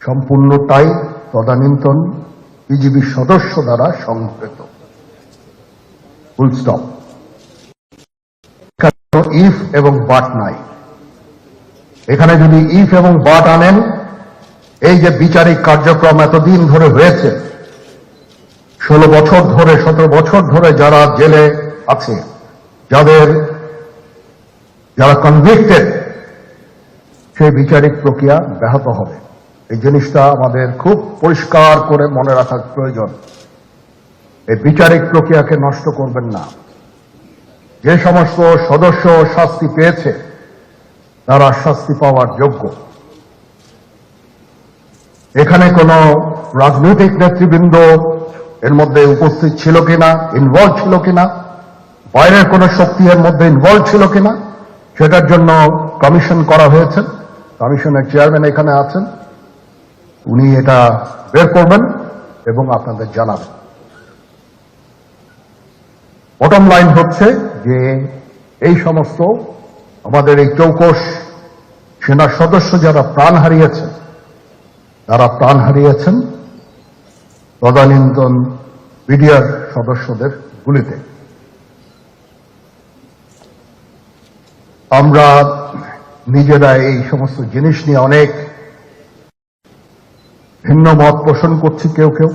সম্পূর্ণটাই তদানীন্তন বিজিবি সদস্য দ্বারা সংঘটিত। Full stop. ইফ এবং বাট নাই। এখানে যদি ইফ এবং বাট আনেন, এই যে বিচারিক কার্যক্রম এতদিন ধরে হয়েছে, 16 বছর ধরে 17 বছর ধরে যারা জেলে আছে, যারা কনভিক্টেড, সেই বিচারিক প্রক্রিয়া ব্যাহত হবে। এই জিনিসটা আমাদের খুব পরিষ্কার করে মনে রাখার প্রয়োজন। এই বিচারিক প্রক্রিয়াকে নষ্ট করবেন না। যে সমস্ত সদস্য শাস্তি পেয়েছে তারা শাস্তি পাওয়ার যোগ্য। এখানে কোন রাজনৈতিক নেতৃবৃন্দ এর মধ্যে উপস্থিত ছিল কিনা, ইনভলভ ছিল কিনা, বাইরের কোন শক্তি এর মধ্যে ইনভলভ ছিল কিনা, সেটার জন্য কমিশন করা হয়েছে। কমিশনের চেয়ারম্যান এখানে আছেন, উনি এটা বের করবেন এবং আপনাদের জানাবেন। বটম লাইন হচ্ছে যে এই সমস্ত আমাদের এই চৌকস সেনা সদস্য যারা প্রাণ হারিয়েছেন, তারা প্রাণ হারিয়েছেন তদানীন্তন বিডিআর সদস্যদের গুলিতে। আমরা নিজেরা এই সমস্ত জিনিস নিয়ে অনেক ভিন্ন মত পোষণ করছি। কেউ কেউ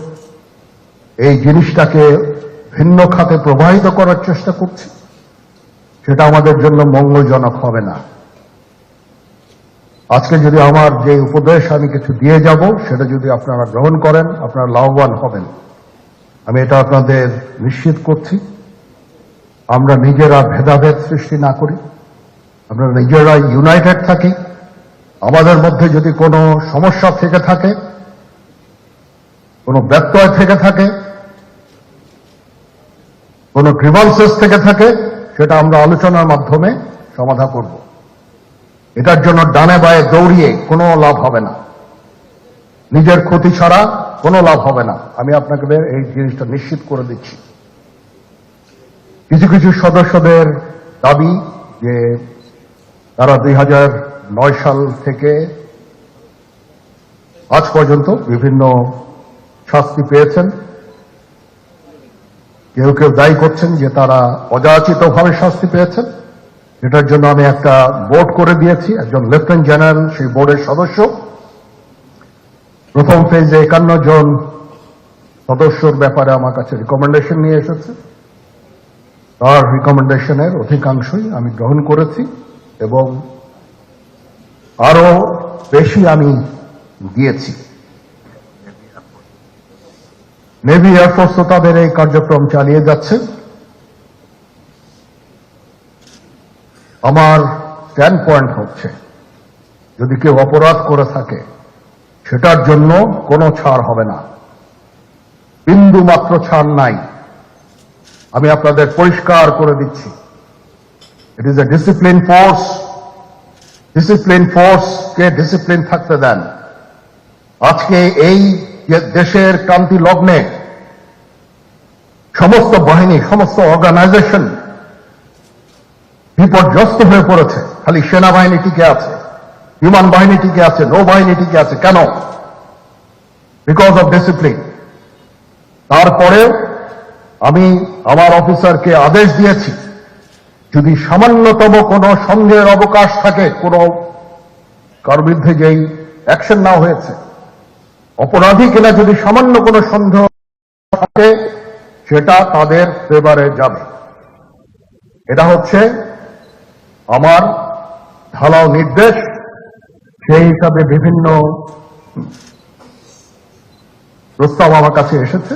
এই জিনিসটাকে ভিন্ন খাতে প্রবাহিত করার চেষ্টা করছি। সেটা আমাদের জন্য মঙ্গলজনক হবে না। আজকে যদি আমার যে উপদেশ আমি কিছু দিয়ে যাব, সেটা যদি আপনারা গ্রহণ করেন, আপনারা লাভবান হবেন, আমি এটা আপনাদের নিশ্চিত করছি। আমরা নিজেরা ভেদাভেদ সৃষ্টি না করি, আমরা নিজেরা ইউনাইটেড থাকি। আমাদের মধ্যে যদি কোনো সমস্যা থেকে থাকে, কোনো ব্যত্যয় থেকে থাকে, কোনো গ্রিভান্সেস থেকে থাকে, সেটা আমরা আলোচনার মাধ্যমে সমাধান করব। এটার জন্য ডানে বায়ে দৌড়িয়ে কোনো লাভ হবে না, নিজের ক্ষতি ছাড়া কোনো লাভ হবে না। আমি আপনাকে এই জিনিসটা নিশ্চিত করে দিচ্ছি। কিছু কিছু সদস্যদের দাবি যে তারা 2009 সাল থেকে আজ পর্যন্ত বিভিন্ন শাস্তি পেয়েছেন। কেউ কেউ দায়ী করছেন যে তারা অযাচিতভাবে শাস্তি পেয়েছেন। এটার জন্য আমি একটা বোর্ড করে দিয়েছি, একজন লেফটেন্যান্ট জেনারেল সেই বোর্ডের সদস্য। প্রথম ফেজে 51 জন সদস্যর ব্যাপারে আমার কাছে রিকমেন্ডেশন নিয়ে এসেছে। তার রিকমেন্ডেশনের অধিকাংশই আমি গ্রহণ করেছি এবং আরো বেশি আমি দিয়েছি। নেভি এয়ারফোর্স তো তাদের এই কার্যক্রম চালিয়ে যাচ্ছে। আমার স্ট্যান্ড পয়েন্ট হচ্ছে, যদি কেউ অপরাধ করে থাকে সেটার জন্য কোনো ছাড় হবে না, বিন্দু মাত্র ছাড় নাই। আমি আপনাদের পরিষ্কার করে দিচ্ছি, it is a discipline force. Discipline ফোর্সকে ডিসিপ্লিন থাকতে দেন। আজকে এই দেশের ক্রান্তি লগ্নে সমস্ত বাহিনী, সমস্ত অর্গানাইজেশন বিপর্যস্ত হয়ে পড়েছে। খালি সেনাবাহিনী টিকে আছে, বিমান বাহিনী টিকে আছে, নৌবাহিনী টিকে আছে। কেন? Because of discipline. তারপরেও আমি আমার অফিসারকে আদেশ দিয়েছি, যদি সামান্যতম কোনো সন্দেহের অবকাশ থাকে, কোনো কার বিরুদ্ধে যেই অ্যাকশন নেওয়া হয়েছে, অপরাধী কিনা যদি সামান্য কোনো সন্দেহ থাকে, সেটা তাদের ফেভারে যাবে। এটা হচ্ছে আমার ঢালাও নির্দেশ। সেই হিসাবে বিভিন্ন প্রস্তাব আমার কাছে এসেছে।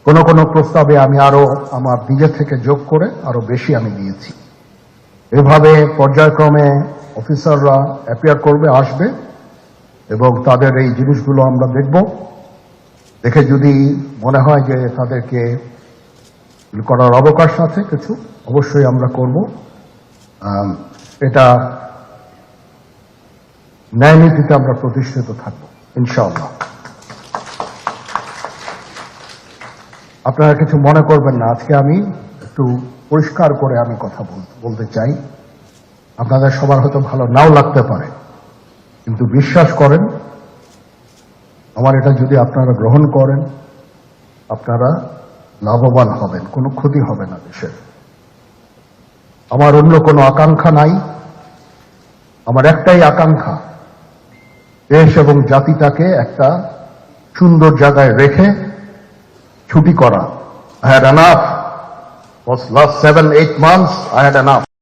কোন কোন প্রস্তাবে আমি আরো আমার নিজে থেকে যোগ করে আরো বেশি আমি দিয়েছি। এভাবে পর্যায়ক্রমে অফিসাররা অ্যাপিয়ার করবে, আসবে এবং তাদের এই জিনিসগুলো আমরা দেখব। দেখে যদি মনে হয় যে তাদেরকে করার অবকাশ আছে কিছু, অবশ্যই আমরা করব। এটা ন্যায় নীতিতে আমরা প্রতিষ্ঠিত থাকব ইনশাআল্লাহ। আপনারা কিছু মনে করবেন না, আজকে আমি একটু পরিষ্কার করে আমি কথা বলতে চাই। আপনাদের সবার হয়তো ভালো নাও লাগতে পারে, কিন্তু বিশ্বাস করেন আমার এটা যদি আপনারা গ্রহণ করেন, আপনারা লাভবান হবেন, কোনো ক্ষতি হবে না দেশের। আমার অন্য কোনো আকাঙ্ক্ষা নাই। আমার একটাই আকাঙ্ক্ষা, দেশ এবং জাতিটাকে একটা সুন্দর জায়গায় রেখে ছুটি করা। I had enough. Was last 7-8 months, I had enough.